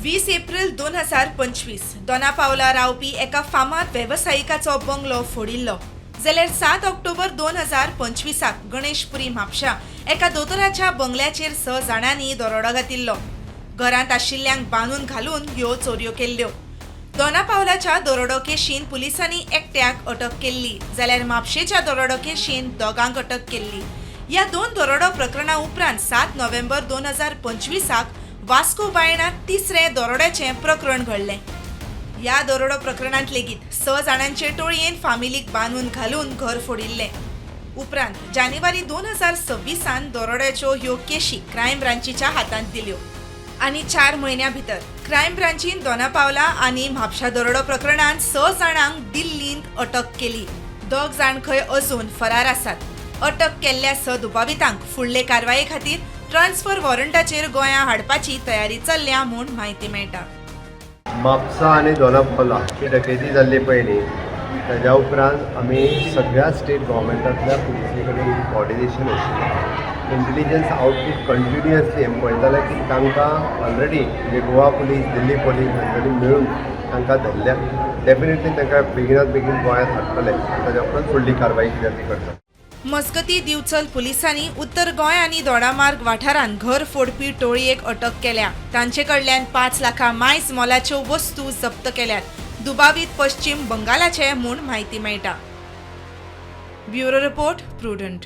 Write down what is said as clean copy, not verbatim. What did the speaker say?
20 April 2025 Dona Paula रावपी एका फामाद वेवसायिकाचो बंगलो फोडिल्लो जाल्यार 7 ऑक्टोबर 2025 गणेशपुरी म्हापशा एका दोतोराच्या बंगल्याचेर 6 जाणांनी दरोडो घातिल्लो। घरांत आशिल्ल्यांक बांदून घालून ह्यो चोरयो केल्ल्यो। दोना पावलाच्या दरोडो केशीन पुलिसांनी एकट्याक अटक केल्ली जाल्यार म्हापशेच्या दरोडो केशीन दोगांक अटक केल्ली। ह्या दोन दरोडो प्रकरणा उपरांत 7 नोव्हेंबर 2025 वास्को बायणात तिसरे दरोड्याचे प्रकरण घडलें। ह्या दरोडो प्रकरणांत लेगीत 6 जाणांचे टोळयेन फामिलीक बांदून घालून घर फोडिल्लें। उपरांत जानेवारी 2026 दरोड्याच्यो ह्यो केशी क्रायम ब्रांचीच्या हातांत दिल्यो आनी 4 म्हयन्यां भितर क्रायम ब्रांचीन दोना पावला आनी म्हापशा दरोडो प्रकरणांत 6 जाणांक दिल्लींत अटक केली। 2 जाण खंय अजून फरार आसात। अटक केल्ल्या 6 दुबावितांक फुडले कारवाये खातीर ट्रान्सफर वॉरंटाचेर गोंयां हाडपाची तयारी चल्ल्या म्हूण म्हायती मेळटा। म्हापसा आनी दोना पावला ही डकैती जाल्ली पळय न्ही, ताज्या उपरांत आमी सगळ्या स्टेट गव्हर्मेंटांतल्या पुलिसे कडेन कोऑर्डिनेशन आशिल्लें। इंटेलिजन्स आउटपूट कंटिन्युअसली आमी पळयताले की तांकां ऑलरेडी म्हणजे गोवा पुलीस, दिल्ली पुलीस हांच्यांनी मेळून तांकां धरल्या। डेफिनेटली तांकां बेगिनात बेगीन गोंयांत हाडटले आनी ताज्या उपरांत फुडली कारवाई कितें ती करता। मजगतीं दिवचल पुलिसांनी उत्तर गोंय आनी दोडामार्ग वाठारांत घर फोडपी टोळयेक अटक केल्या। तांचे कडल्यान 5 लाखां मायज मोलाच्यो वस्तू जप्त केल्यात। दुबावीत पश्चिम बंगालाचे म्हूण म्हायती मेळटा। Bureau report prudent.